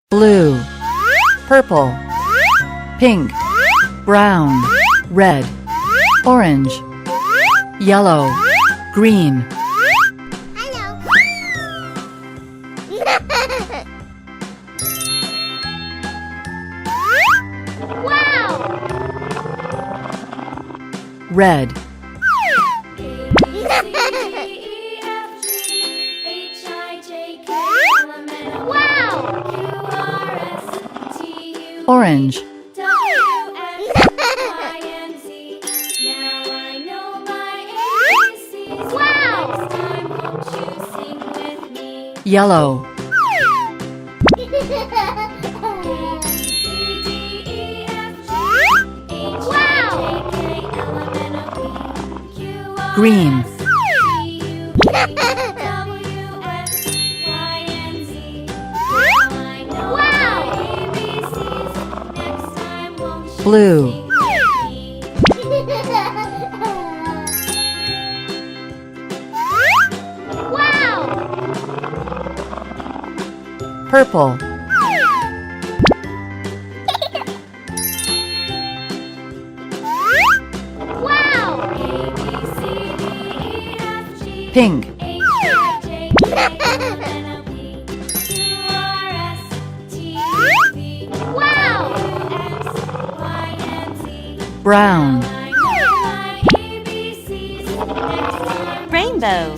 blue, purple, pink, brown, red, orange, yellow, green. Wow! Red, orange, yellow, green, blue, purple, pink, brown, rainbow.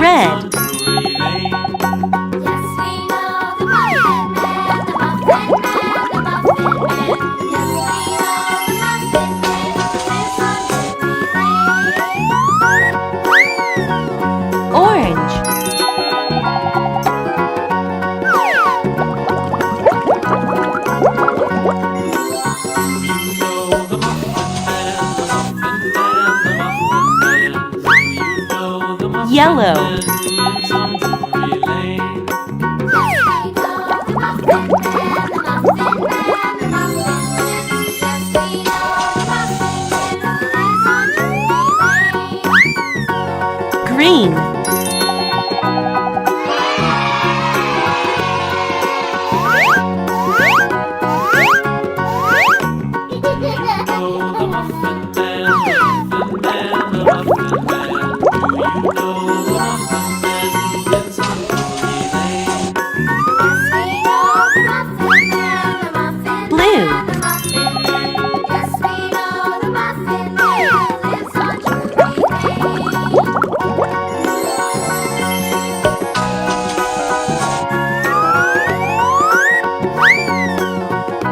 Red. Orange. Yellow. Green.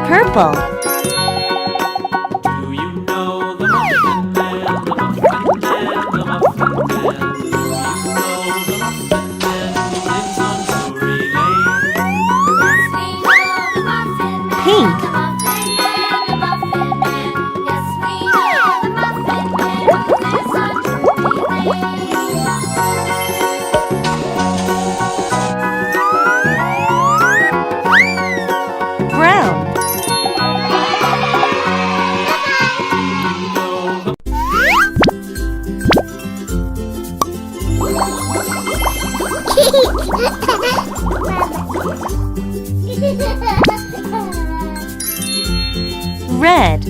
Purple. Do you know the Muffin Man, the Muffin Man, the Muffin Man? Do you know the Muffin Man who lives on Drury Lane? Pink. Brown. Red.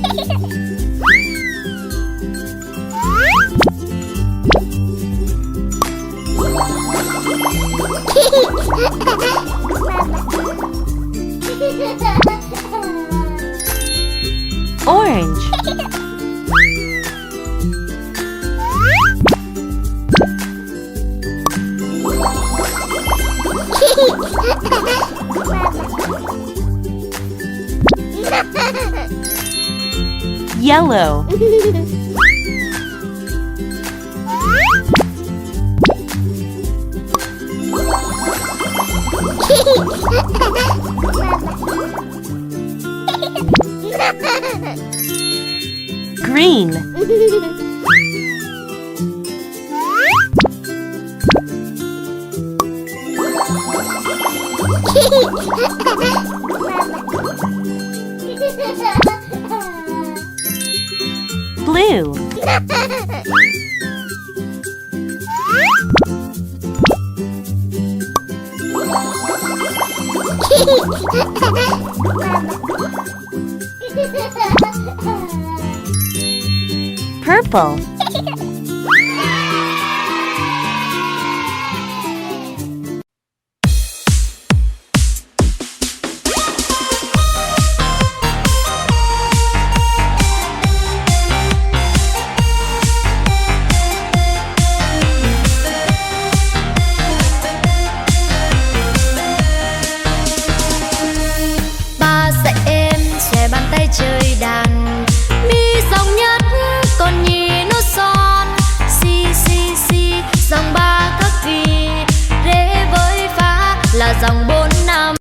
Orange. Yellow. Blue. Purple. Ba dạy em xòe bàn tay chơi đàn, mi dòng nhất còn nhì nốt son, si si si dòng ba các kỳ, rê với phá là dòng